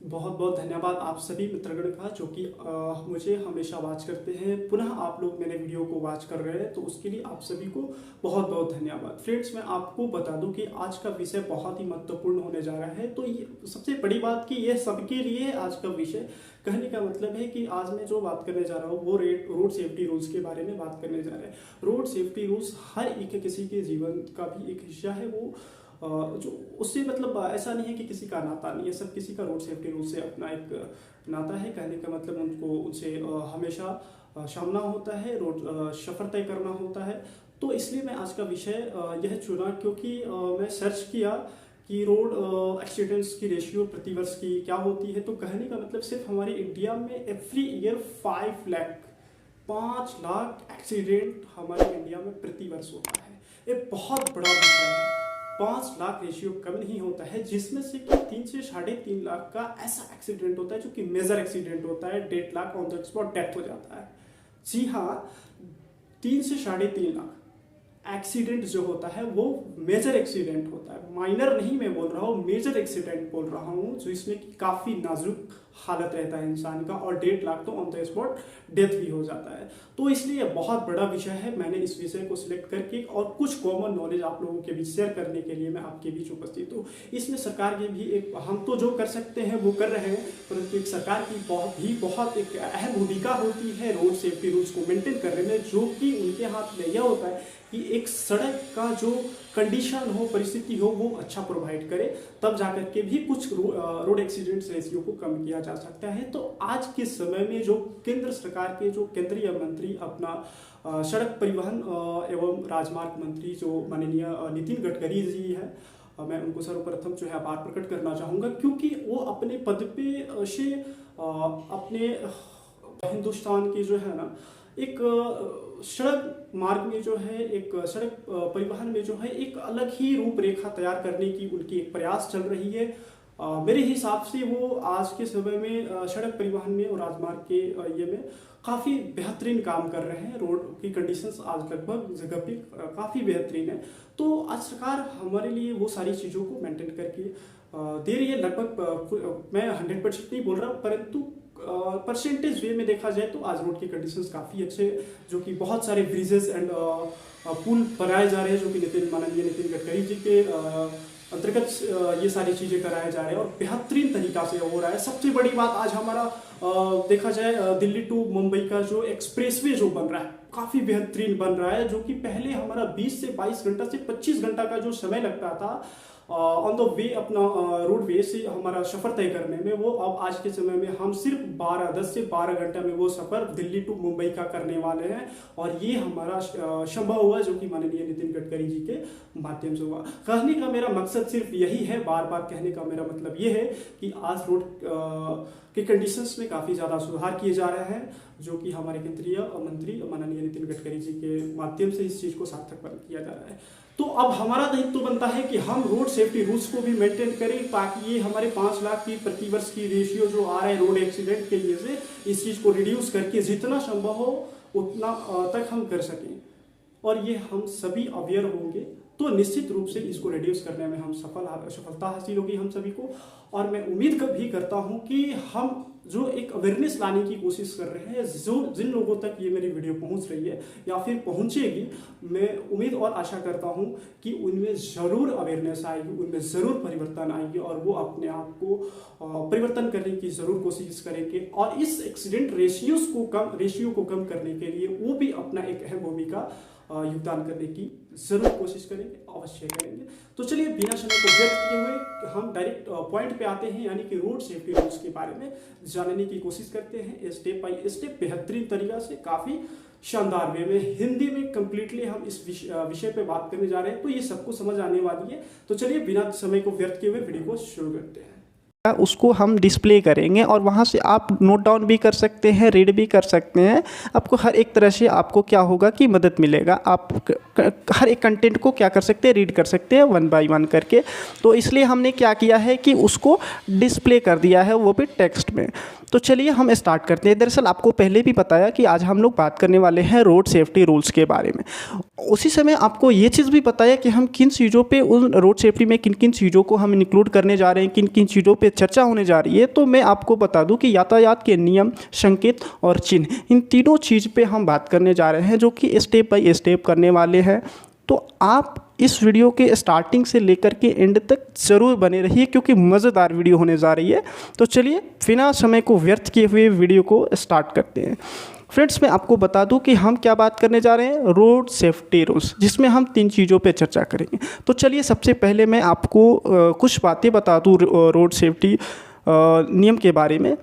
बहुत बहुत धन्यवाद आप सभी मित्रगण का जो कि मुझे हमेशा वॉच करते हैं। पुनः आप लोग मेरे वीडियो को वॉच कर रहे हैं तो उसके लिए आप सभी को बहुत बहुत धन्यवाद। फ्रेंड्स, मैं आपको बता दूं कि आज का विषय बहुत ही महत्वपूर्ण होने जा रहा है। तो ये सबसे बड़ी बात कि ये सबके लिए आज का विषय। कहने का मतलब है कि आज मैं जो बात करने जा रहा हूँ वो रोड सेफ्टी रूल्स के बारे में बात करने जा रहे हैं। रोड सेफ्टी रूल्स हर एक किसी के जीवन का भी एक हिस्सा है। वो जो उससे मतलब ऐसा नहीं है कि किसी का नाता नहीं है, सब किसी का रोड सेफ्टी रूल से अपना एक नाता है। कहने का मतलब उनको उनसे हमेशा सामना होता है, रोड सफर तय करना होता है। तो इसलिए मैं आज का विषय यह चुना क्योंकि मैं सर्च किया कि रोड एक्सीडेंट्स की रेशियो प्रतिवर्ष की क्या होती है। तो कहने का मतलब सिर्फ हमारे इंडिया में एवरी ईयर 5 लाख एक्सीडेंट हमारे इंडिया में प्रतिवर्ष होता है। ये बहुत बड़ा विषय है। 5 लाख रेशियो कम नहीं होता है, जिसमें से कि 3 से 3.5 लाख का ऐसा एक्सीडेंट होता है जो कि मेजर एक्सीडेंट होता है। 1.5 lakh on the spot death हो जाता है। जी हाँ, 3 से 3.5 लाख एक्सीडेंट जो होता है वो मेजर एक्सीडेंट होता है। माइनर नहीं मैं बोल रहा हूँ, मेजर एक्सीडेंट बोल रहा हूँ, जो इसमें कि काफ़ी नाजुक हालत रहता है इंसान का। और 1.5 लाख तो ऑन द स्पॉट डेथ भी हो जाता है। तो इसलिए बहुत बड़ा विषय है। मैंने इस विषय को सिलेक्ट करके और कुछ कॉमन नॉलेज आप लोगों के बीच शेयर करने के लिए मैं आपके बीच उपस्थित हूँ। इसमें सरकार के भी एक, हम तो जो कर सकते हैं वो कर रहे हैं, परंतु एक सरकार की बहुत एक अहम भूमिका होती है रोड सेफ्टी रूल्स को मेंटेन करने में, जो कि उनके हाथ में यह होता है कि एक सड़क का जो कंडीशन हो, परिस्थिति हो, वो अच्छा प्रोवाइड करे, तब जाकर के भी कुछ रोड एक्सीडेंट्स रेशियो को कम किया जा सकता है। तो आज के समय में जो केंद्र सरकार के जो केंद्रीय मंत्री अपना सड़क परिवहन एवं राजमार्ग मंत्री जो माननीय नितिन गडकरी जी है, मैं उनको सर्वप्रथम जो है आभार प्रकट करना चाहूँगा, क्योंकि वो अपने पद पे से अपने हिंदुस्तान की जो है ना एक सड़क मार्ग में जो है, एक सड़क परिवहन में जो है एक अलग ही रूपरेखा तैयार करने की उनकी एक प्रयास चल रही है। मेरे हिसाब से वो आज के समय में सड़क परिवहन में और राजमार्ग के ये में काफ़ी बेहतरीन काम कर रहे हैं। रोड की कंडीशंस आज लगभग जगह पे काफ़ी बेहतरीन है। तो आज सरकार हमारे लिए वो सारी चीज़ों को मेंटेन करके दे रही है। लगभग मैं 100% नहीं बोल रहा, परंतु परसेंटेज वे में देखा जाए तो आज रोड की कंडीशंस काफ़ी अच्छे, जो कि बहुत सारे ब्रिजेस एंड पुल बनाए जा रहे हैं, जो कि माननीय नितिन गडकरी जी के अंतर्गत ये सारी चीज़ें कराए जा रहे हैं और बेहतरीन तरीका से हो रहा है। सबसे बड़ी बात आज हमारा देखा जाए दिल्ली टू मुंबई का जो एक्सप्रेसवे जो बन रहा है काफ़ी बेहतरीन बन रहा है, जो कि पहले हमारा 20 से 22 घंटा से 25 घंटा का जो समय लगता था ऑन द वे अपना रोड वे से हमारा सफ़र तय करने में, वो अब आज के समय में हम सिर्फ 10 से 12 घंटा में वो सफ़र दिल्ली टू मुंबई का करने वाले हैं। और ये हमारा संभव हुआ जो कि माननीय नितिन गडकरी जी के माध्यम से हुआ। कहने का मेरा मकसद सिर्फ यही है, बार बार कहने का मेरा मतलब ये है कि आज रोड के कंडीशंस में काफ़ी ज़्यादा सुधार किए जा रहे हैं, जो कि हमारे केंद्रीय मंत्री माननीय नितिन गडकरी जी के माध्यम से इस चीज़ को सार्थक किया जा रहा है। तो अब हमारा दायित्व तो बनता है कि हम रोड सेफ्टी रूल्स को भी मेंटेन करें, ताकि ये हमारे 5 लाख की प्रतिवर्ष की रेशियो जो आ रहा है रोड एक्सीडेंट के लिए से, इस चीज़ को रिड्यूस करके जितना संभव हो उतना तक हम कर सकें। और ये हम सभी अवेयर होंगे तो निश्चित रूप से इसको रिड्यूस करने में हम सफलता हासिल होगी हम सभी को। और मैं उम्मीद भी करता हूं कि हम जो एक अवेयरनेस लाने की कोशिश कर रहे हैं, जो जिन लोगों तक ये मेरी वीडियो पहुंच रही है या फिर पहुंचेगी, मैं उम्मीद और आशा करता हूं कि उनमें ज़रूर अवेयरनेस आएगी, उनमें ज़रूर परिवर्तन आएगी और वो अपने आप को परिवर्तन करने की ज़रूर कोशिश करेंगे। और इस एक्सीडेंट रेशियो को कम करने के लिए वो भी अपना एक अहम भूमिका योगदान करने की जरूर कोशिश करेंगे, अवश्य करेंगे। तो चलिए बिना समय को व्यर्थ किए हुए हम डायरेक्ट पॉइंट पे आते हैं, यानी कि रोड सेफ्टी रूल्स के बारे में जानने की कोशिश करते हैं स्टेप बाय स्टेप, बेहतरीन तरीका से, काफ़ी शानदार वे में, हिंदी में कंप्लीटली हम इस विषय पे बात करने जा रहे हैं, तो ये सबको समझ आने वाली है। तो चलिए बिना समय को व्यर्थ किए हुए वीडियो को शुरू करते हैं। उसको हम डिस्प्ले करेंगे और वहाँ से आप नोट डाउन भी कर सकते हैं, रीड भी कर सकते हैं। आपको हर एक तरह से आपको क्या होगा कि मदद मिलेगा। आप हर एक कंटेंट को क्या कर सकते हैं, रीड कर सकते हैं 1 बाय 1 करके। तो इसलिए हमने क्या किया है कि उसको डिस्प्ले कर दिया है, वो भी टेक्स्ट में। तो चलिए हम स्टार्ट करते हैं। दरअसल आपको पहले भी बताया कि आज हम लोग बात करने वाले हैं रोड सेफ्टी रूल्स के बारे में। उसी समय आपको ये चीज़ भी बताया कि हम किन चीज़ों पे, उन रोड सेफ्टी में किन किन चीज़ों को हम इंक्लूड करने जा रहे हैं, किन किन चीज़ों पे पे चर्चा होने जा रही है, तो मैं आपको बता दूं कि यातायात के नियम, संकेत और चिन्ह, इन तीनों चीज़ पे हम बात करने जा रहे हैं, जो कि स्टेप बाय स्टेप करने वाले हैं। तो आप इस वीडियो के स्टार्टिंग से लेकर के एंड तक ज़रूर बने रहिए, क्योंकि मज़ेदार वीडियो होने जा रही है। तो चलिए बिना समय को व्यर्थ किए हुए वीडियो को स्टार्ट करते हैं। फ्रेंड्स, मैं आपको बता दूं कि हम क्या बात करने जा रहे हैं, रोड सेफ्टी रूल्स, जिसमें हम 3 चीज़ों पे चर्चा करेंगे। तो चलिए सबसे पहले मैं आपको कुछ बातें बता दूं रोड सेफ्टी नियम के बारे में।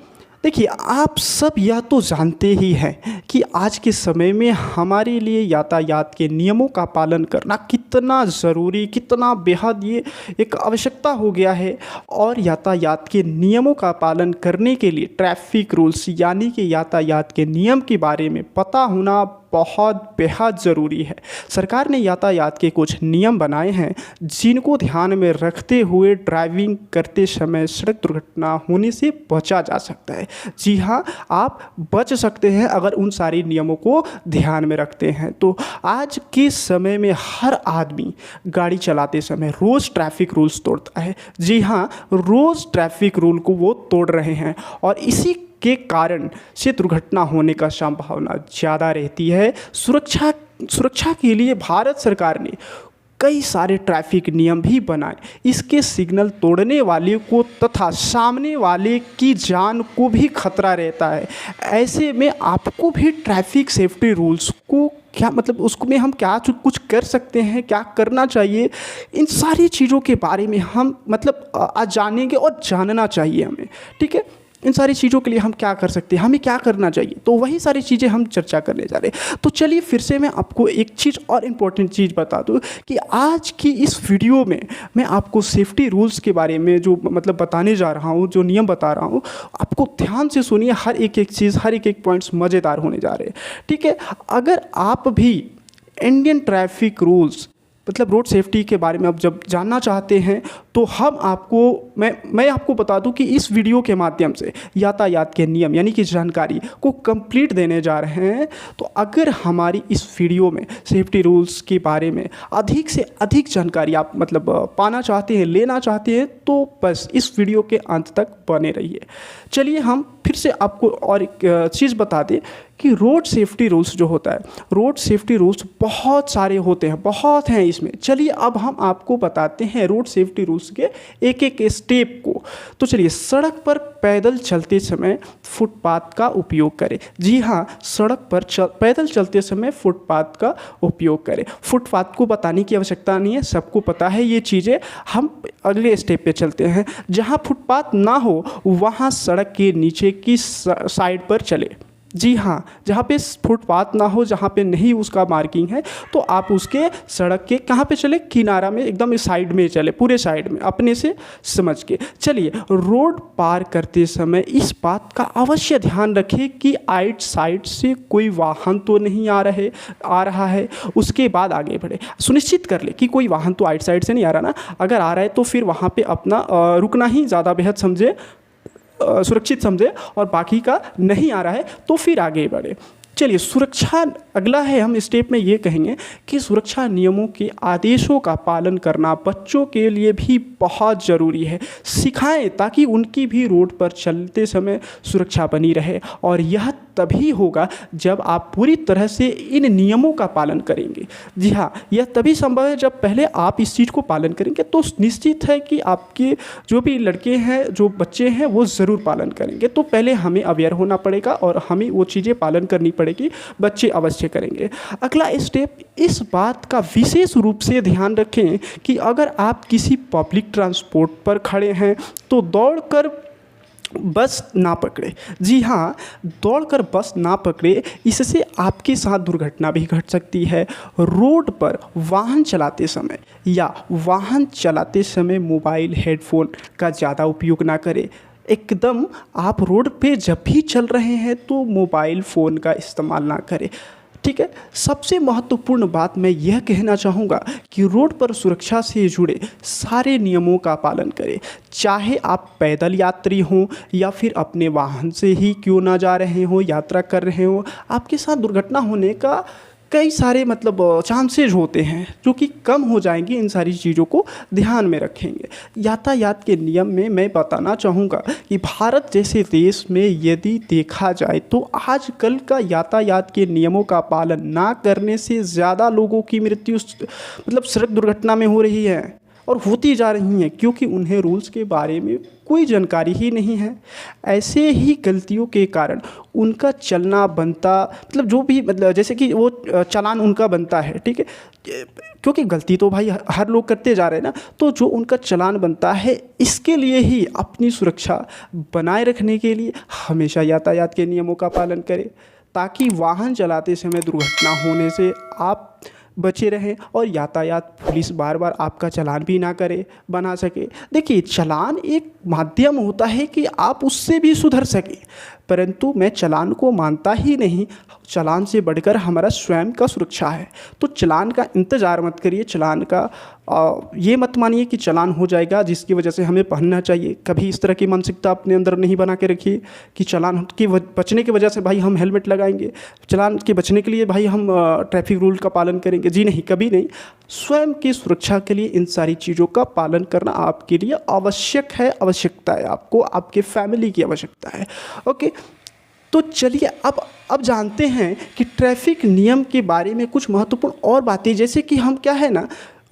देखिए, आप सब यह तो जानते ही हैं कि आज के समय में हमारे लिए यातायात के नियमों का पालन करना कितना ज़रूरी, कितना बेहद ये एक आवश्यकता हो गया है। और यातायात के नियमों का पालन करने के लिए ट्रैफिक रूल्स यानी कि यातायात के नियम के बारे में पता होना बहुत बेहद ज़रूरी है। सरकार ने यातायात के कुछ नियम बनाए हैं जिनको ध्यान में रखते हुए ड्राइविंग करते समय सड़क दुर्घटना होने से बचा जा सकता है। जी हाँ, आप बच सकते हैं अगर उन सारे नियमों को ध्यान में रखते हैं। तो आज के समय में हर आदमी गाड़ी चलाते समय रोज़ ट्रैफिक रूल्स तोड़ता है। जी हाँ, रोज़ ट्रैफिक रूल को वो तोड़ रहे हैं और इसी के कारण से दुर्घटना होने का संभावना ज़्यादा रहती है। सुरक्षा के लिए भारत सरकार ने कई सारे ट्रैफिक नियम भी बनाए। इसके सिग्नल तोड़ने वाले को तथा सामने वाले की जान को भी खतरा रहता है। ऐसे में आपको भी ट्रैफिक सेफ्टी रूल्स को क्या मतलब उसको में हम क्या कुछ कर सकते हैं, क्या करना चाहिए, इन सारी चीज़ों के बारे में हम आज जानेंगे और जानना चाहिए हमें। ठीक है, इन सारी चीज़ों के लिए हम क्या कर सकते हैं, हमें क्या करना चाहिए, तो वही सारी चीज़ें हम चर्चा करने जा रहे हैं। तो चलिए फिर से मैं आपको एक चीज़ और इम्पोर्टेंट चीज़ बता दूं कि आज की इस वीडियो में मैं आपको सेफ्टी रूल्स के बारे में जो बताने जा रहा हूं, जो नियम बता रहा हूं, आपको ध्यान से सुनिए। हर एक चीज़, हर एक पॉइंट्स मज़ेदार होने जा रहे हैं। ठीक है, अगर आप भी Indian traffic rules road safety के बारे में अब जब जानना चाहते हैं, तो हम आपको मैं आपको बता दूं कि इस वीडियो के माध्यम से यातायात के नियम यानी कि जानकारी को कंप्लीट देने जा रहे हैं। तो अगर हमारी इस वीडियो में सेफ्टी रूल्स के बारे में अधिक से अधिक जानकारी आप पाना चाहते हैं, लेना चाहते हैं, तो बस इस वीडियो के अंत तक बने रहिए। चलिए हम फिर से आपको और एक चीज़ बता दें कि रोड सेफ्टी रूल्स जो होता है, रोड सेफ्टी रूल्स बहुत सारे होते हैं, बहुत हैं इसमें। चलिए अब हम आपको बताते हैं रोड सेफ्टी रूल्स के एक एक स्टेप को। तो चलिए, सड़क पर पैदल चलते समय फुटपाथ का उपयोग करें। जी हाँ, सड़क पर पैदल चलते समय फुटपाथ का उपयोग करें। फुटपाथ को बताने की आवश्यकता नहीं है, सबको पता है ये चीज़ें। हम अगले स्टेप पे चलते हैं। जहाँ फुटपाथ ना हो वहाँ सड़क के नीचे की साइड पर चले। जी हाँ, जहाँ पे फुटपाथ ना हो, जहाँ पे नहीं उसका मार्किंग है, तो आप उसके सड़क के कहाँ पे चले, किनारा में, एकदम साइड में चले, पूरे साइड में अपने से समझ के चलिए। रोड पार करते समय इस बात का अवश्य ध्यान रखें कि आइट साइड से कोई वाहन तो नहीं आ रहा है, उसके बाद आगे बढ़े। सुनिश्चित कर ले कि कोई वाहन तो आइट साइड से नहीं आ रहा ना। अगर आ रहा है तो फिर वहाँ पे अपना रुकना ही ज़्यादा बेहद समझे, सुरक्षित समझे, और बाकी का नहीं आ रहा है तो फिर आगे बढ़े। चलिए, सुरक्षा अगला है। हम स्टेप में ये कहेंगे कि सुरक्षा नियमों के आदेशों का पालन करना बच्चों के लिए भी बहुत ज़रूरी है। सिखाएं ताकि उनकी भी रोड पर चलते समय सुरक्षा बनी रहे, और यह तभी होगा जब आप पूरी तरह से इन नियमों का पालन करेंगे। जी हाँ, यह तभी संभव है जब पहले आप इस चीज़ को पालन करेंगे। तो निश्चित है कि आपके जो भी लड़के हैं, जो बच्चे हैं, वो ज़रूर पालन करेंगे। तो पहले हमें अवेयर होना पड़ेगा और हमें वो चीज़ें पालन करनी पड़ेगी। बच्चे अवश्य करेंगे। अगला स्टेप, इस बात का विशेष रूप से ध्यान रखें कि अगर आप किसी पब्लिक ट्रांसपोर्ट पर खड़े हैं तो दौड़कर बस ना पकड़े। जी हाँ, दौड़कर बस ना पकड़े, इससे आपके साथ दुर्घटना भी घट सकती है। रोड पर वाहन चलाते समय मोबाइल, हेडफोन का ज़्यादा उपयोग ना करें। एकदम आप रोड पे जब भी चल रहे हैं तो मोबाइल फ़ोन का इस्तेमाल ना करें। ठीक है, सबसे महत्वपूर्ण बात मैं यह कहना चाहूँगा कि रोड पर सुरक्षा से जुड़े सारे नियमों का पालन करें। चाहे आप पैदल यात्री हों या फिर अपने वाहन से ही क्यों ना जा रहे हो, यात्रा कर रहे हो, आपके साथ दुर्घटना होने का कई सारे मतलब चांसेज होते हैं जो कि कम हो जाएंगे इन सारी चीज़ों को ध्यान में रखेंगे। यातायात के नियम में मैं बताना चाहूँगा कि भारत जैसे देश में यदि देखा जाए तो आजकल का यातायात के नियमों का पालन ना करने से ज़्यादा लोगों की मृत्यु मतलब सड़क दुर्घटना में हो रही है और होती जा रही हैं, क्योंकि उन्हें रूल्स के बारे में कोई जानकारी ही नहीं है। ऐसे ही गलतियों के कारण उनका चलना बनता मतलब जो भी मतलब जैसे कि वो चालान उनका बनता है, ठीक है, क्योंकि गलती तो भाई हर लोग करते जा रहे हैं ना, तो जो उनका चालान बनता है इसके लिए ही अपनी सुरक्षा बनाए रखने के लिए हमेशा यातायात के नियमों का पालन करें, ताकि वाहन चलाते समय दुर्घटना होने से आप बचे रहें और यातायात पुलिस बार बार आपका चालान भी ना करे बना सके। देखिए, चालान एक माध्यम होता है कि आप उससे भी सुधर सके, परंतु मैं चालान को मानता ही नहीं। चालान से बढ़कर हमारा स्वयं का सुरक्षा है, तो चालान का इंतज़ार मत करिए। चालान का ये मत मानिए कि चालान हो जाएगा जिसकी वजह से हमें पढ़ना चाहिए। कभी इस तरह की मानसिकता अपने अंदर नहीं बना के रखिए कि चालान के बचने की वजह से भाई हम हेलमेट लगाएंगे, चालान के बचने के लिए भाई हम ट्रैफिक रूल का पालन करेंगे। जी नहीं, कभी नहीं। स्वयं की सुरक्षा के लिए इन सारी चीज़ों का पालन करना आपके लिए आवश्यक है, आवश्यकता है, आपको आपके फैमिली की आवश्यकता है। ओके, तो चलिए अब जानते हैं कि ट्रैफिक नियम के बारे में कुछ महत्वपूर्ण और बातें, जैसे कि हम क्या है ना,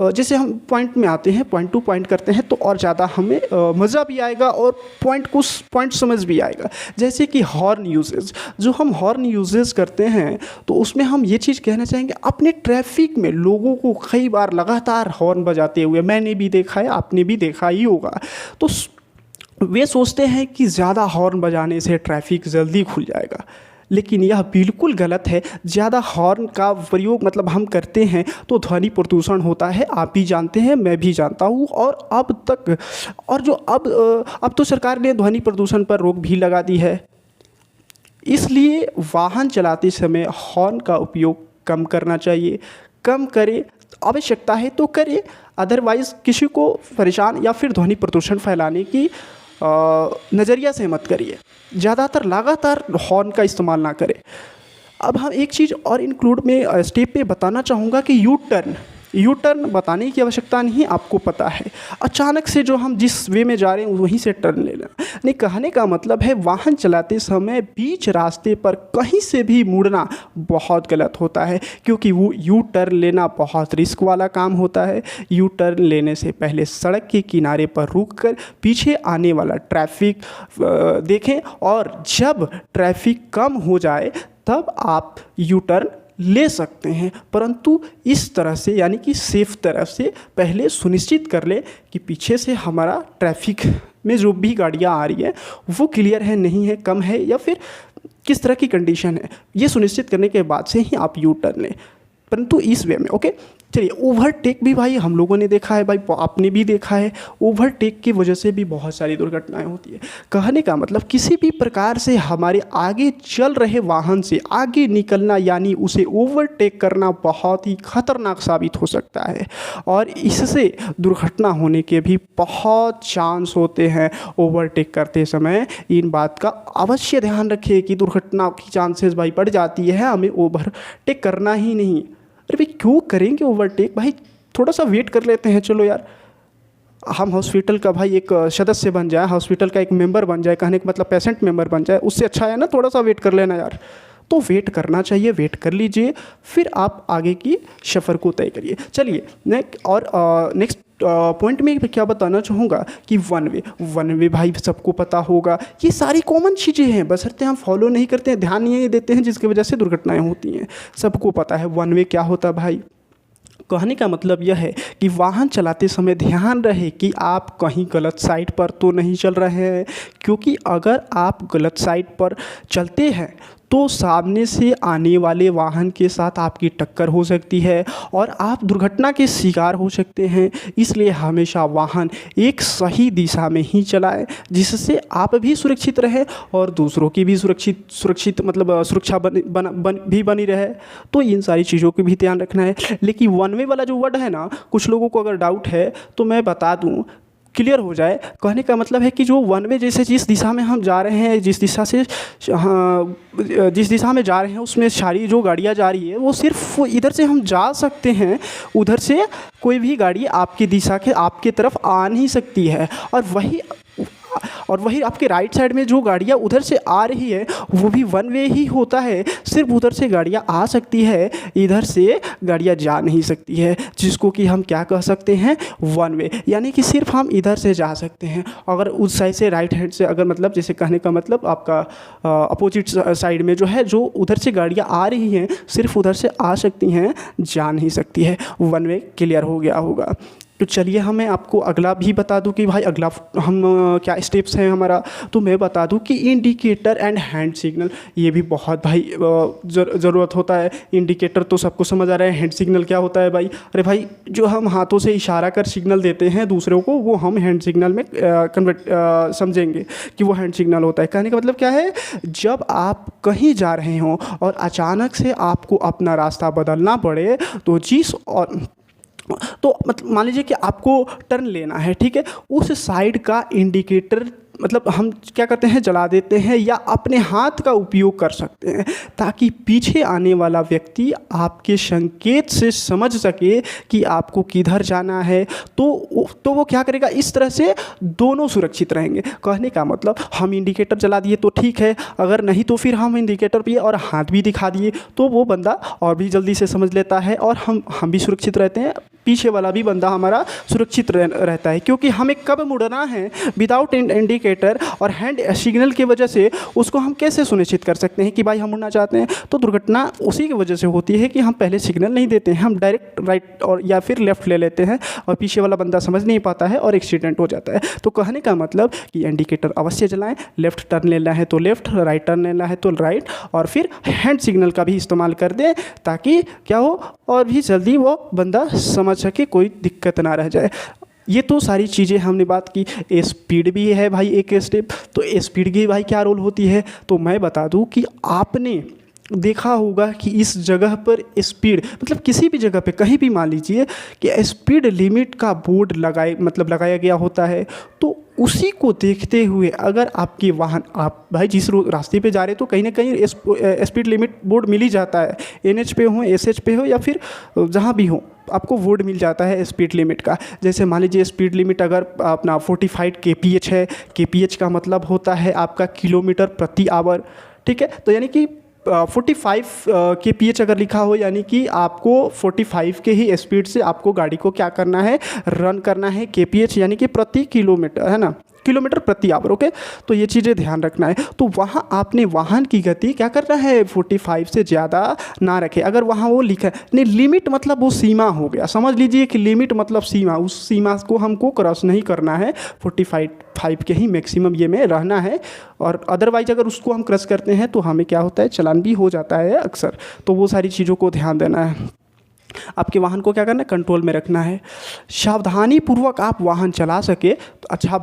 जैसे हम पॉइंट में आते हैं, पॉइंट टू पॉइंट करते हैं तो और ज़्यादा हमें मज़ा भी आएगा और पॉइंट समझ भी आएगा। जैसे कि हॉर्न यूजेज, जो हम हॉर्न यूजेज करते हैं तो उसमें हम ये चीज़ कहना चाहेंगे, अपने ट्रैफिक में लोगों को कई बार लगातार हॉर्न बजाते हुए मैंने भी देखा है, आपने भी देखा ही होगा, तो वे सोचते हैं कि ज़्यादा हॉर्न बजाने से ट्रैफिक जल्दी खुल जाएगा, लेकिन यह बिल्कुल गलत है। ज़्यादा हॉर्न का प्रयोग मतलब हम करते हैं तो ध्वनि प्रदूषण होता है, आप भी जानते हैं, मैं भी जानता हूँ। और अब तो सरकार ने ध्वनि प्रदूषण पर रोक भी लगा दी है, इसलिए वाहन चलाते समय हॉर्न का उपयोग कम करना चाहिए। कम करें, आवश्यकता है तो करें, अदरवाइज़ किसी को परेशान या फिर ध्वनि प्रदूषण फैलाने की नज़रिया से मत करिए। ज़्यादातर लगातार हॉर्न का इस्तेमाल ना करें। अब हम एक चीज़ और इंक्लूड में स्टेप पे बताना चाहूँगा कि यू टर्न बताने की आवश्यकता नहीं, आपको पता है। अचानक से जो हम जिस वे में जा रहे हैं वहीं से टर्न लेना नहीं। कहने का मतलब है वाहन चलाते समय बीच रास्ते पर कहीं से भी मुड़ना बहुत गलत होता है, क्योंकि वो यू टर्न लेना बहुत रिस्क वाला काम होता है। यू टर्न लेने से पहले सड़क के किनारे पर रुककर पीछे आने वाला ट्रैफिक देखें, और जब ट्रैफिक कम हो जाए तब आप यू टर्न ले सकते हैं, परंतु इस तरह से यानी कि सेफ तरह से पहले सुनिश्चित कर ले कि पीछे से हमारा ट्रैफिक में जो भी गाड़ियाँ आ रही है वो क्लियर है, नहीं है, कम है या फिर किस तरह की कंडीशन है, ये सुनिश्चित करने के बाद से ही आप यू टर्न लें, परंतु इस वे में। ओके, चलिए, ओवरटेक भी भाई हम लोगों ने देखा है, भाई आपने भी देखा है, ओवरटेक की वजह से भी बहुत सारी दुर्घटनाएं होती है। कहने का मतलब किसी भी प्रकार से हमारे आगे चल रहे वाहन से आगे निकलना यानी उसे ओवरटेक करना बहुत ही खतरनाक साबित हो सकता है, और इससे दुर्घटना होने के भी बहुत चांस होते हैं। ओवरटेक करते समय इन बात का अवश्य ध्यान रखिए कि दुर्घटना की चांसेस भाई बढ़ जाती है, हमें ओवरटेक करना ही नहीं। अरे भाई क्यों करेंगे ओवरटेक, भाई थोड़ा सा वेट कर लेते हैं, चलो यार हम हॉस्पिटल का भाई एक सदस्य बन जाए, हॉस्पिटल का एक मेंबर बन जाए, कहने का मतलब पेशेंट मेंबर बन जाए, उससे अच्छा है ना थोड़ा सा वेट कर लेना यार। तो वेट करना चाहिए, वेट कर लीजिए, फिर आप आगे की सफ़र को तय करिए। चलिए नेक्स्ट पॉइंट में क्या बताना चाहूँगा कि वन वे भाई सबको पता होगा, ये सारी कॉमन चीज़ें हैं, बशर्ते हम फॉलो नहीं करते हैं, ध्यान नहीं देते हैं, जिसकी वजह से दुर्घटनाएं होती हैं। सबको पता है वन वे क्या होता है भाई। कहने का मतलब यह है कि वाहन चलाते समय ध्यान रहे कि आप कहीं गलत साइड पर तो नहीं चल रहे हैं, क्योंकि अगर आप गलत साइड पर चलते हैं तो सामने से आने वाले वाहन के साथ आपकी टक्कर हो सकती है और आप दुर्घटना के शिकार हो सकते हैं। इसलिए हमेशा वाहन एक सही दिशा में ही चलाएं, जिससे आप भी सुरक्षित रहें और दूसरों की भी सुरक्षित मतलब सुरक्षा भी बनी रहे। तो इन सारी चीज़ों को भी ध्यान रखना है। लेकिन वन वे वाला जो वर्ड है ना, कुछ लोगों को अगर डाउट है तो मैं बता दूं क्लियर हो जाए। कहने का मतलब है कि जो वन वे जैसे जिस दिशा में हम जा रहे हैं, जिस दिशा से जिस दिशा में जा रहे हैं उसमें सारी जो गाड़ियाँ जा रही है वो सिर्फ इधर से हम जा सकते हैं, उधर से कोई भी गाड़ी आपकी दिशा के आपके तरफ आ नहीं सकती है। और वही आपके राइट साइड में जो गाड़ियाँ उधर से आ रही है वो भी वन वे ही होता है, सिर्फ उधर से गाड़ियाँ आ सकती है, इधर से गाड़ियाँ जा नहीं सकती है, जिसको कि हम क्या कह सकते हैं, वन वे। यानी कि सिर्फ हम इधर से जा सकते हैं। अगर उस साइड से राइट हैंड से अगर मतलब जैसे कहने का मतलब आपका अपोजिट साइड में जो है, जो उधर से गाड़ियाँ आ रही हैं सिर्फ उधर से आ सकती हैं, जा नहीं सकती है। वन वे क्लियर हो गया होगा। तो चलिए मैं आपको अगला भी बता दूं कि भाई अगला हम क्या स्टेप्स हैं हमारा। तो मैं बता दूं कि इंडिकेटर एंड हैंड सिग्नल, ये भी बहुत भाई ज़रूरत होता है। इंडिकेटर तो सबको समझ आ रहा है, हैंड सिग्नल क्या होता है भाई? अरे भाई जो हम हाथों से इशारा कर सिग्नल देते हैं दूसरों को, वो हम हैंड सिग्नल में कन्वर्ट समझेंगे कि वो हैंड सिग्नल होता है। कहने का मतलब क्या है, जब आप कहीं जा रहे हों और अचानक से आपको अपना रास्ता बदलना पड़े तो मतलब मान लीजिए कि आपको टर्न लेना है, ठीक है, उस साइड का इंडिकेटर मतलब हम क्या करते हैं, जला देते हैं या अपने हाथ का उपयोग कर सकते हैं, ताकि पीछे आने वाला व्यक्ति आपके संकेत से समझ सके कि आपको किधर जाना है। तो वो क्या करेगा, इस तरह से दोनों सुरक्षित रहेंगे। कहने का मतलब हम इंडिकेटर जला दिए तो ठीक है, अगर नहीं तो फिर हम इंडिकेटर भी और हाथ भी दिखा दिए तो वो बंदा और भी जल्दी से समझ लेता है और हम भी सुरक्षित रहते हैं, पीछे वाला भी बंदा हमारा सुरक्षित रहता है। क्योंकि हमें कब मुड़ना है विदाउट इंडिकेटर और हैंड सिग्नल की वजह से उसको हम कैसे सुनिश्चित कर सकते हैं कि भाई हम मुड़ना चाहते हैं? तो दुर्घटना उसी की वजह से होती है कि हम पहले सिग्नल नहीं देते हैं, हम डायरेक्ट राइट और या फिर लेफ़्ट ले लेते हैं और पीछे वाला बंदा समझ नहीं पाता है और एक्सीडेंट हो जाता है। तो कहने का मतलब कि इंडिकेटर अवश्य जलाएं, लेफ़्ट टर्न लेना है तो लेफ़्ट, राइट टर्न लेना है तो राइट, और फिर हैंड सिग्नल का भी इस्तेमाल कर दें ताकि क्या हो और भी जल्दी वो बंदा समझ सके, कोई दिक्कत ना रह जाए। ये तो सारी चीज़ें हमने बात की। स्पीड भी है भाई एक स्टेप। तो स्पीड की भाई क्या रोल होती है, तो मैं बता दूं कि आपने देखा होगा कि इस जगह पर स्पीड मतलब किसी भी जगह पे कहीं भी मान लीजिए कि स्पीड लिमिट का बोर्ड लगाया गया होता है। तो उसी को देखते हुए अगर आपके वाहन, आप भाई जिस रास्ते पे जा रहे तो कहीं ना कहीं स्पीड लिमिट बोर्ड मिल ही जाता है, NH पे हो, SH पे हो या फिर जहाँ भी हो, आपको बोर्ड मिल जाता है स्पीड लिमिट का। जैसे मान लीजिए स्पीड लिमिट अगर अपना 45 kph है, kph का मतलब होता है आपका किलोमीटर प्रति आवर, ठीक है। तो यानी कि 45 kph अगर लिखा हो यानी कि आपको 45 के ही स्पीड से आपको गाड़ी को क्या करना है, रन करना है। kph यानी कि प्रति किलोमीटर, है ना, किलोमीटर प्रति आवर। ओके, तो ये चीज़ें ध्यान रखना है। तो वहाँ आपने वाहन की गति क्या करना है, 45 से ज़्यादा ना रखें। अगर वहाँ वो लिखा है नहीं, लिमिट मतलब वो सीमा हो गया, समझ लीजिए कि लिमिट मतलब सीमा, उस सीमा को हमको क्रॉस नहीं करना है, 45 के ही मैक्सिमम ये में रहना है। और अदरवाइज अगर उसको हम क्रॉस करते हैं तो हमें क्या होता है, चालान भी हो जाता है अक्सर। तो वो सारी चीज़ों को ध्यान देना है। आपके वाहन को क्या करना है, कंट्रोल में रखना है। सावधानीपूर्वक आप वाहन चला सके तो अच्छा,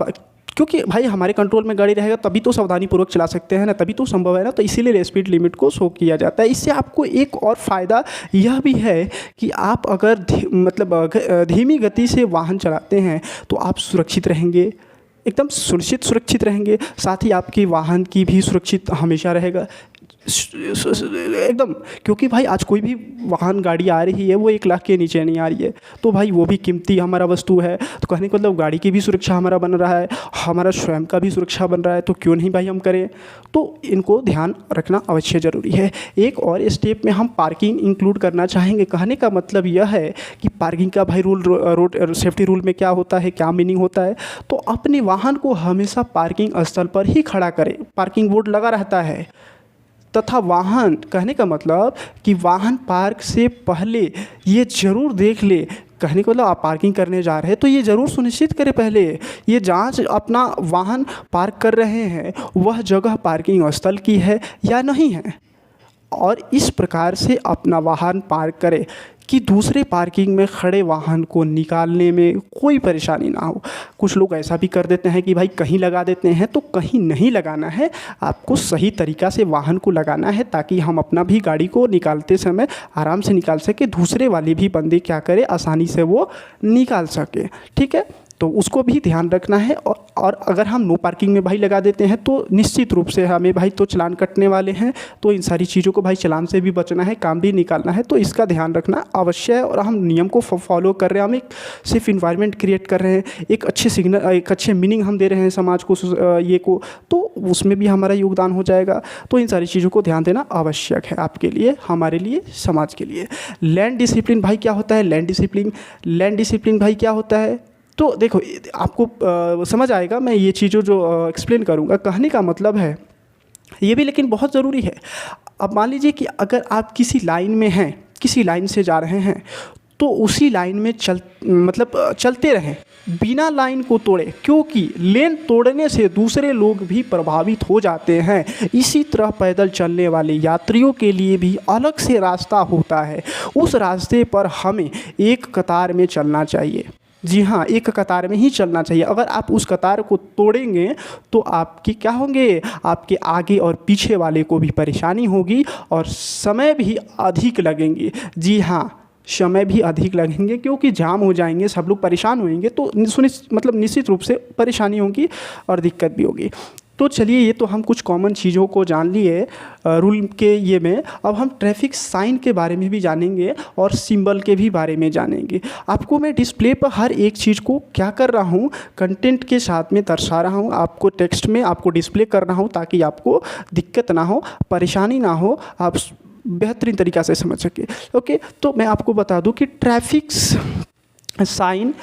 क्योंकि भाई हमारे कंट्रोल में गाड़ी रहेगा तभी तो सावधानीपूर्वक चला सकते हैं ना, तभी तो संभव है ना। तो इसीलिए स्पीड लिमिट को शो किया जाता है। इससे आपको एक और फ़ायदा यह भी है कि आप अगर धीमी गति से वाहन चलाते हैं तो आप सुरक्षित रहेंगे, एकदम सुरक्षित रहेंगे। साथ ही आपकी वाहन की भी सुरक्षित हमेशा रहेगा एकदम। क्योंकि भाई आज कोई भी वाहन गाड़ी आ रही है वो 1 लाख के नीचे नहीं आ रही है, तो भाई वो भी कीमती हमारा वस्तु है। तो कहने का मतलब गाड़ी की भी सुरक्षा हमारा बन रहा है, हमारा स्वयं का भी सुरक्षा बन रहा है, तो क्यों नहीं भाई हम करें। तो इनको ध्यान रखना अवश्य ज़रूरी है। एक और स्टेप में हम पार्किंग इंक्लूड करना चाहेंगे। कहने का मतलब यह है कि पार्किंग का भाई रोड सेफ्टी रूल में क्या होता है, क्या मीनिंग होता है। तो अपने वाहन को हमेशा पार्किंग स्थल पर ही खड़ा करें। पार्किंग बोर्ड लगा रहता है तथा वाहन, कहने का मतलब कि वाहन पार्क से पहले ये ज़रूर देख ले। कहने का मतलब आप पार्किंग करने जा रहे हैं तो ये ज़रूर सुनिश्चित करें पहले, ये जांच अपना वाहन पार्क कर रहे हैं वह जगह पार्किंग स्थल की है या नहीं है, और इस प्रकार से अपना वाहन पार्क करें कि दूसरे पार्किंग में खड़े वाहन को निकालने में कोई परेशानी ना हो। कुछ लोग ऐसा भी कर देते हैं कि भाई कहीं लगा देते हैं, तो कहीं नहीं लगाना है, आपको सही तरीक़ा से वाहन को लगाना है ताकि हम अपना भी गाड़ी को निकालते समय आराम से निकाल सके, दूसरे वाले भी बंदे क्या करें, आसानी से वो निकाल सके। ठीक है, तो उसको भी ध्यान रखना है। और अगर हम नो पार्किंग में भाई लगा देते हैं तो निश्चित रूप से हमें भाई तो चालान कटने वाले हैं। तो इन सारी चीज़ों को भाई चालान से भी बचना है, काम भी निकालना है, तो इसका ध्यान रखना अवश्य है। और हम नियम को फॉलो कर रहे हैं, हम एक सेफ इन्वायरमेंट क्रिएट कर रहे हैं, एक अच्छे सिग्नल, एक अच्छे मीनिंग हम दे रहे हैं समाज को, ये को, तो उसमें भी हमारा योगदान हो जाएगा। तो इन सारी चीज़ों को ध्यान देना आवश्यक है आपके लिए, हमारे लिए, समाज के लिए। लैंड डिसिप्लिन भाई क्या होता है? लैंड डिसिप्लिन भाई क्या होता है? तो देखो आपको समझ आएगा, मैं ये चीज़ों जो एक्सप्लेन करूँगा, कहने का मतलब है ये भी लेकिन बहुत ज़रूरी है। अब मान लीजिए कि अगर आप किसी लाइन में हैं, किसी लाइन से जा रहे हैं, तो उसी लाइन में चलते रहें बिना लाइन को तोड़े, क्योंकि लेन तोड़ने से दूसरे लोग भी प्रभावित हो जाते हैं। इसी तरह पैदल चलने वाले यात्रियों के लिए भी अलग से रास्ता होता है, उस रास्ते पर हमें एक कतार में चलना चाहिए। जी हाँ, एक कतार में ही चलना चाहिए। अगर आप उस कतार को तोड़ेंगे तो आपकी क्या होंगे, आपके आगे और पीछे वाले को भी परेशानी होगी और समय भी अधिक लगेंगे। जी हाँ, समय भी अधिक लगेंगे, क्योंकि जाम हो जाएंगे, सब लोग परेशान होंगे, तो निश्चित रूप से परेशानी होगी और दिक्कत भी होगी। तो चलिए, ये तो हम कुछ कॉमन चीज़ों को जान लिए रूल के ये में। अब हम ट्रैफिक साइन के बारे में भी जानेंगे और सिंबल के भी बारे में जानेंगे। आपको मैं डिस्प्ले पर हर एक चीज़ को क्या कर रहा हूँ, कंटेंट के साथ में दर्शा रहा हूँ, आपको टेक्स्ट में आपको डिस्प्ले कर रहा हूँ, ताकि आपको दिक्कत ना हो, परेशानी ना हो, आप बेहतरीन तरीक़ा से समझ सके। ओके, तो मैं आपको बता दूं कि ट्रैफिक साइन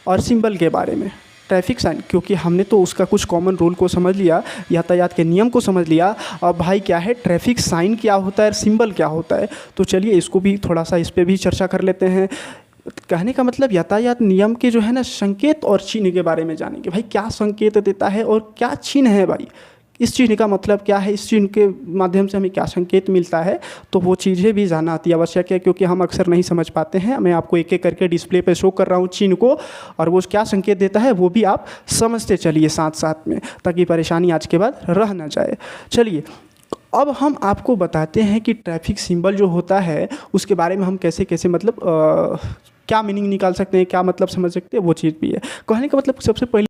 और सिंबल के बारे में। ट्रैफिक साइन, क्योंकि हमने तो उसका कुछ कॉमन रूल को समझ लिया, यातायात के नियम को समझ लिया, अब भाई क्या है ट्रैफिक साइन क्या होता है, सिंबल क्या होता है, तो चलिए इसको भी थोड़ा सा, इस पर भी चर्चा कर लेते हैं। कहने का मतलब यातायात नियम के जो है ना संकेत और चिन्ह के बारे में जानेंगे। भाई क्या संकेत देता है और क्या चिन्ह है, भाई इस चिन्ह का मतलब क्या है, इस चिन्ह के माध्यम से हमें क्या संकेत मिलता है, तो वो चीज़ें भी जानना अति आवश्यक है, क्योंकि हम अक्सर नहीं समझ पाते हैं। मैं आपको एक एक करके डिस्प्ले पे शो कर रहा हूँ चिन्ह को, और वो क्या संकेत देता है वो भी आप समझते चलिए साथ साथ में, ताकि परेशानी आज के बाद रह ना जाए। चलिए, अब हम आपको बताते हैं कि ट्रैफिक सिंबल जो होता है उसके बारे में हम कैसे कैसे मतलब क्या मीनिंग निकाल सकते हैं, क्या मतलब समझ सकते हैं, वो चीज़ भी है। कहने का मतलब सबसे पहले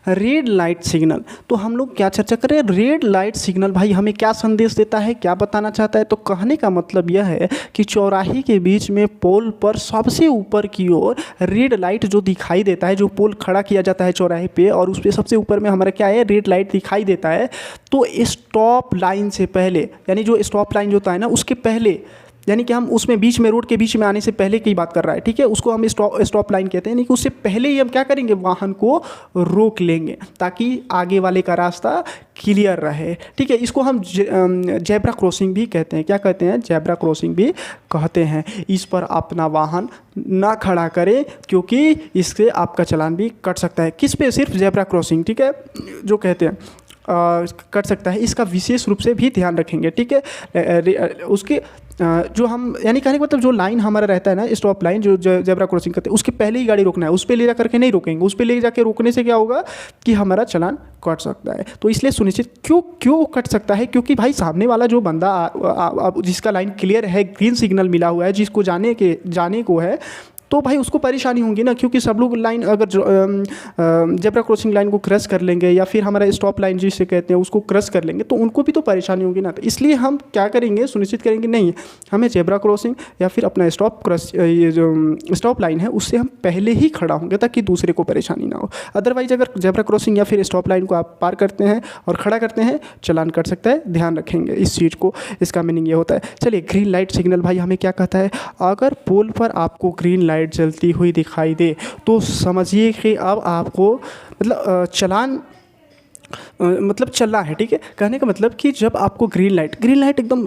रेड लाइट सिग्नल, तो हम लोग क्या चर्चा करें, रेड लाइट सिग्नल भाई हमें क्या संदेश देता है, क्या बताना चाहता है। तो कहने का मतलब यह है कि चौराहे के बीच में पोल पर सबसे ऊपर की ओर रेड लाइट जो दिखाई देता है, जो पोल खड़ा किया जाता है चौराहे पे, और उस पर सबसे ऊपर में हमारा क्या है, रेड लाइट दिखाई देता है। तो स्टॉप लाइन से पहले, यानी जो स्टॉप लाइन जो होता है ना उसके पहले, यानी कि हम उसमें बीच में, रोड के बीच में आने से पहले की बात कर रहा है, ठीक है, उसको हम स्टॉप लाइन कहते हैं। यानी कि उससे पहले ही हम क्या करेंगे, वाहन को रोक लेंगे, ताकि आगे वाले का रास्ता क्लियर रहे, ठीक है। इसको हम जेब्रा क्रॉसिंग भी कहते हैं। क्या कहते हैं, जेब्रा क्रॉसिंग भी कहते हैं। इस पर अपना वाहन ना खड़ा करें, क्योंकि इससे आपका चालान भी कट सकता है। किस पे, सिर्फ जेब्रा क्रॉसिंग, ठीक है, जो कहते हैं कट सकता है, इसका विशेष रूप से भी ध्यान रखेंगे, ठीक है। उसके जो हम, यानी कहने का मतलब जो लाइन हमारा रहता है ना, स्टॉप लाइन जो जेब्रा क्रॉसिंग करते हैं, उसके पहले ही गाड़ी रोकना है, उस पर ले जा करके नहीं रोकेंगे। उस पर ले जाके रोकने से क्या होगा कि हमारा चालान कट सकता है। तो इसलिए सुनिश्चित, क्यों कट सकता है, क्योंकि भाई सामने वाला जो बंदा जिसका लाइन क्लियर है, ग्रीन सिग्नल मिला हुआ है, जिसको जाने को है, तो भाई उसको परेशानी होगी ना, क्योंकि सब लोग लाइन अगर जेब्रा क्रॉसिंग लाइन को क्रॉस कर लेंगे, या फिर हमारा स्टॉप लाइन जिसे कहते हैं उसको क्रॉस कर लेंगे, तो उनको भी तो परेशानी होगी ना। तो इसलिए हम क्या करेंगे, सुनिश्चित करेंगे नहीं, हमें जेब्रा क्रॉसिंग या फिर अपना ये जो स्टॉप लाइन है उससे हम पहले ही खड़ा होंगे, ताकि दूसरे को परेशानी ना हो। अदरवाइज अगर जेब्रा क्रॉसिंग या फिर स्टॉप लाइन को आप पार करते हैं और खड़ा करते हैं, चालान कट सकता है, ध्यान रखेंगे इस चीज़ को। इसका मीनिंग ये होता है। चलिए, ग्रीन लाइट सिग्नल भाई हमें क्या कहता है, अगर पोल पर आपको ग्रीन लाइट जलती हुई दिखाई दे तो समझिए कि अब आपको मतलब चालान मतलब चलना है, ठीक है। कहने का मतलब कि जब आपको ग्रीन लाइट एकदम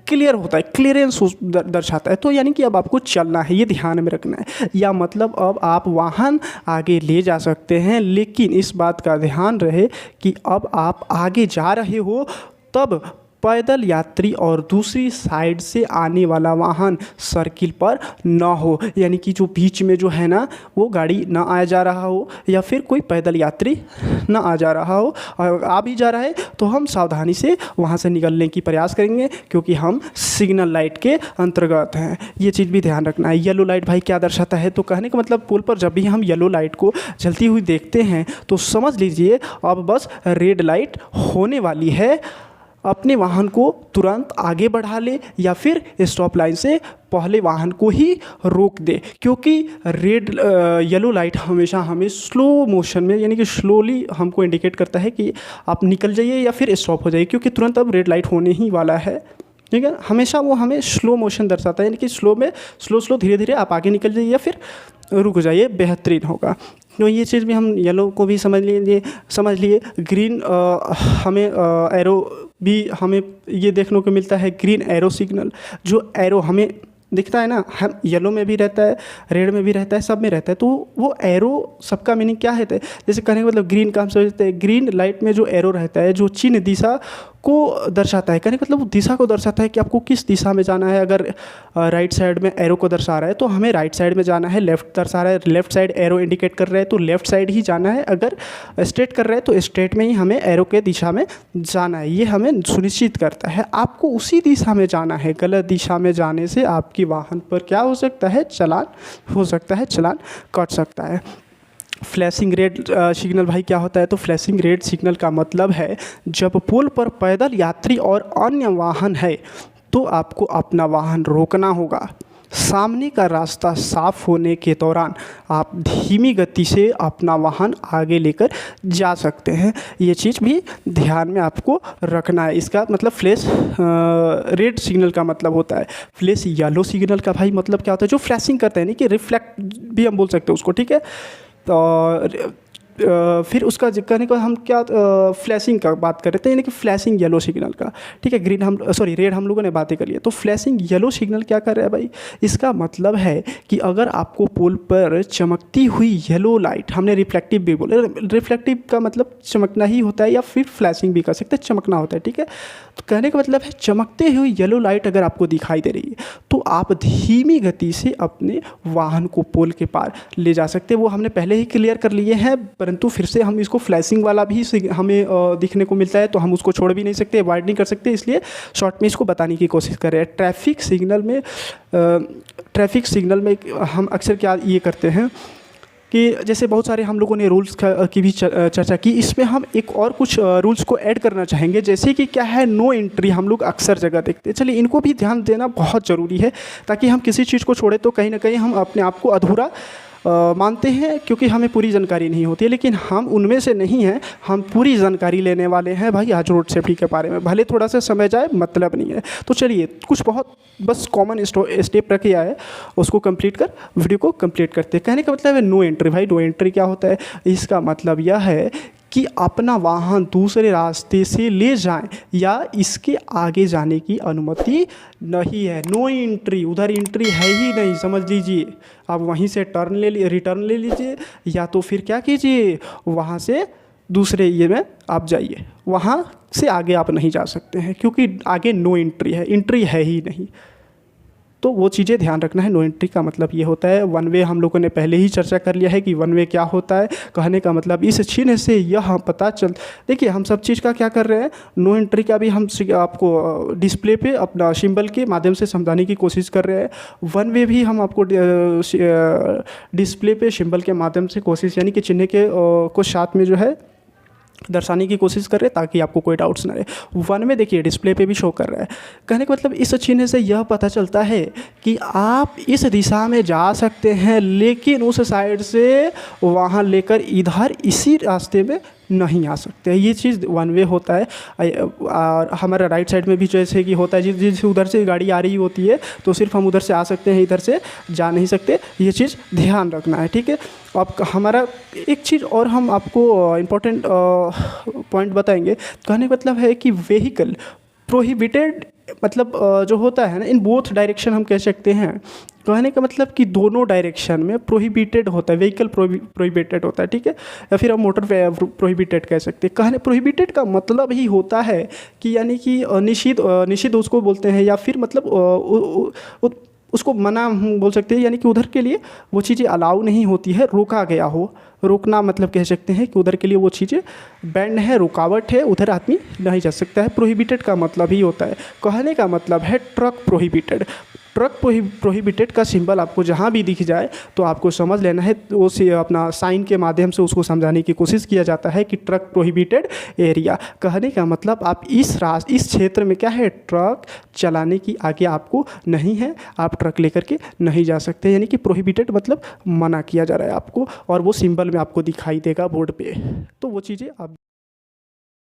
क्लियर होता है, क्लियरेंस दर्शाता है, तो यानी कि अब आपको चलना है, ये ध्यान में रखना है। या मतलब अब आप वाहन आगे ले जा सकते हैं, लेकिन इस बात का ध्यान रहे कि अब आप आगे जा रहे हो, तब पैदल यात्री और दूसरी साइड से आने वाला वाहन सर्किल पर ना हो, यानी कि जो बीच में जो है ना वो गाड़ी ना आ जा रहा हो या फिर कोई पैदल यात्री ना आ जा रहा हो, और आ भी जा रहा है तो हम सावधानी से वहाँ से निकलने की प्रयास करेंगे क्योंकि हम सिग्नल लाइट के अंतर्गत हैं। ये चीज़ भी ध्यान रखना है। येलो लाइट भाई क्या दर्शाता है, तो कहने का मतलब पुल पर जब भी हम येलो लाइट को जलती हुई देखते हैं तो समझ लीजिए अब बस रेड लाइट होने वाली है, अपने वाहन को तुरंत आगे बढ़ा ले या फिर स्टॉप लाइन से पहले वाहन को ही रोक दे, क्योंकि येलो लाइट हमेशा हमें स्लो मोशन में यानी कि स्लोली हमको इंडिकेट करता है कि आप निकल जाइए या फिर स्टॉप हो जाइए, क्योंकि तुरंत अब रेड लाइट होने ही वाला है। ठीक है, हमेशा वो हमें स्लो मोशन दर्शाता है, यानी कि स्लो धीरे धीरे आप आगे निकल जाइए या फिर रुक जाइए, बेहतरीन होगा। तो ये चीज़ भी हम येलो को भी समझ लिए। ग्रीन हमें एरो भी हमें ये देखने को मिलता है, ग्रीन एरो सिग्नल। जो एरो हमें दिखता है ना, हम येलो में भी रहता है, रेड में भी रहता है, सब में रहता है, तो वो एरो सबका मीनिंग क्या है, जैसे कहने का मतलब ग्रीन का हम समझते हैं, ग्रीन लाइट में जो एरो रहता है जो चिन्ह दिशा को दर्शाता है, कहने का मतलब दिशा को दर्शाता है कि आपको किस दिशा में जाना है। अगर राइट साइड में एरो को दर्शा रहा है तो हमें राइट साइड में जाना है, लेफ्ट दर्शा रहा है लेफ्ट साइड एरो इंडिकेट कर रहा है तो लेफ्ट साइड ही जाना है, अगर स्ट्रेट कर रहा है तो स्ट्रेट में ही हमें एरो के दिशा में जाना है। ये हमें सुनिश्चित करता है आपको उसी दिशा में जाना है। गलत दिशा में जाने से आपकी वाहन पर क्या हो सकता है, चालान हो सकता है, चालान कट सकता है। फ्लैशिंग रेड सिग्नल भाई क्या होता है, तो फ्लैशिंग रेड सिग्नल का मतलब है जब पुल पर पैदल यात्री और अन्य वाहन है तो आपको अपना वाहन रोकना होगा। सामने का रास्ता साफ होने के दौरान आप धीमी गति से अपना वाहन आगे लेकर जा सकते हैं। ये चीज़ भी ध्यान में आपको रखना है। इसका मतलब फ्लैश रेड सिग्नल का मतलब होता है। फ्लैश येलो सिग्नल का भाई मतलब क्या होता है, जो फ्लैशिंग करते हैं, नहीं कि रिफ्लेक्ट भी हम बोल सकते हैं उसको। ठीक है, तो फिर उसका कहने को हम क्या फ्लैशिंग का बात कर रहे थे, यानी कि फ्लैशिंग येलो सिग्नल का। ठीक है, रेड हम लोगों ने बातें कर लिया, तो फ्लैशिंग येलो सिग्नल क्या कर रहा है भाई, इसका मतलब है कि अगर आपको पुल पर चमकती हुई येलो लाइट, हमने रिफ्लेक्टिव भी बोले, रिफ्लेक्टिव का मतलब चमकना ही होता है या फिर फ्लैशिंग भी कर सकते हैं, चमकना होता है। ठीक है, तो कहने का मतलब है चमकते हुई येलो लाइट अगर आपको दिखाई दे रही है तो आप धीमी गति से अपने वाहन को पुल के पार ले जा सकते हैं। वो हमने पहले ही क्लियर कर लिए हैं, परंतु फिर से हम इसको फ्लैशिंग वाला भी हमें दिखने को मिलता है तो हम उसको छोड़ भी नहीं सकते, अवॉइड नहीं कर सकते, इसलिए शॉर्ट में इसको बताने की कोशिश कर रहे हैं। ट्रैफिक सिग्नल में हम अक्सर क्या ये करते हैं कि जैसे बहुत सारे हम लोगों ने रूल्स की भी चर्चा की, इसमें हम एक और कुछ रूल्स को ऐड करना चाहेंगे, जैसे कि क्या है, नो एंट्री हम लोग अक्सर जगह देखते हैं। चलिए इनको भी ध्यान देना बहुत ज़रूरी है, ताकि हम किसी चीज़ को छोड़े तो कहीं ना कहीं हम अपने आप को अधूरा मानते हैं, क्योंकि हमें पूरी जानकारी नहीं होती है। लेकिन हम उनमें से नहीं हैं, हम पूरी जानकारी लेने वाले हैं भाई आज रोड सेफ्टी के बारे में, भले थोड़ा सा समय जाए मतलब नहीं है। तो चलिए कुछ बहुत बस कॉमन स्टेप रखे आए उसको कंप्लीट कर वीडियो को कंप्लीट करते हैं। कहने का मतलब है नो एंट्री। भाई नो एंट्री क्या होता है, इसका मतलब यह है कि अपना वाहन दूसरे रास्ते से ले जाएं या इसके आगे जाने की अनुमति नहीं है। नो एंट्री, उधर एंट्री है ही नहीं, समझ लीजिए। आप वहीं से रिटर्न ले लीजिए या तो फिर क्या कीजिए, वहाँ से दूसरे ये में आप जाइए, वहाँ से आगे आप नहीं जा सकते हैं क्योंकि आगे नो एंट्री है, एंट्री है ही नहीं। तो वो चीज़ें ध्यान रखना है। नो एंट्री का मतलब ये होता है, वन वे हम लोगों ने पहले ही चर्चा कर लिया है कि वन वे क्या होता है। कहने का मतलब इस चिन्ह से यह पता चल, देखिए हम सब चीज़ का क्या कर रहे हैं, नो एंट्री का भी हम आपको डिस्प्ले पे अपना सिंबल के माध्यम से समझाने की कोशिश कर रहे हैं। वन वे भी हम आपको डिस्प्ले पे सिंबल के माध्यम से कोशिश, यानी कि चिन्ह के को साथ में जो है दर्शाने की कोशिश कर रहे हैं ताकि आपको कोई डाउट्स ना रहे। वन में देखिए डिस्प्ले पे भी शो कर रहा है। कहने का मतलब इस चिन्ह से यह पता चलता है कि आप इस दिशा में जा सकते हैं, लेकिन उस साइड से वाहन लेकर इधर इसी रास्ते में नहीं आ सकते। ये चीज़ वन वे होता है। और हमारा राइट साइड में भी जैसे कि होता है, जिस उधर से गाड़ी आ रही होती है तो सिर्फ हम उधर से आ सकते हैं, इधर से जा नहीं सकते। ये चीज़ ध्यान रखना है, ठीक है। अब हमारा एक चीज़ और हम आपको इम्पोर्टेंट पॉइंट बताएंगे। कहने का मतलब है कि व्हीकल प्रोहिबिटेड मतलब जो होता है ना, इन बोथ डायरेक्शन हम कह सकते हैं। कहने का मतलब कि दोनों डायरेक्शन में प्रोहिबिटेड होता है, व्हीकल प्रोहिबिटेड होता है, ठीक है, या फिर हम मोटर प्रोहिबिटेड कह सकते हैं। कहने प्रोहिबिटेड का मतलब ही होता है कि यानी कि निषिद्ध उसको बोलते हैं, या फिर मतलब उसको मना हम बोल सकते हैं, यानी कि उधर के लिए वो चीज़ें अलाउ नहीं होती है, रोका गया हो। रोकना मतलब कह सकते हैं कि उधर के लिए वो चीज़ें बैंड है, रुकावट है, उधर आदमी नहीं जा सकता है। प्रोहिबिटेड का मतलब ही होता है, कहने का मतलब है ट्रक प्रोहिबिटेड। ट्रक प्रोहिबिटेड का सिंबल आपको जहाँ भी दिख जाए तो आपको समझ लेना है, वो से अपना साइन के माध्यम से उसको समझाने की कोशिश किया जाता है कि ट्रक प्रोहिबिटेड एरिया। कहने का मतलब आप इस क्षेत्र में क्या है, ट्रक चलाने की आज्ञा आपको नहीं है, आप ट्रक लेकर के नहीं जा सकते, यानी कि प्रोहिबिटेड मतलब मना किया जा रहा है आपको, और वो सिंबल में आपको दिखाई देगा बोर्ड पे। तो वो चीज़ें आप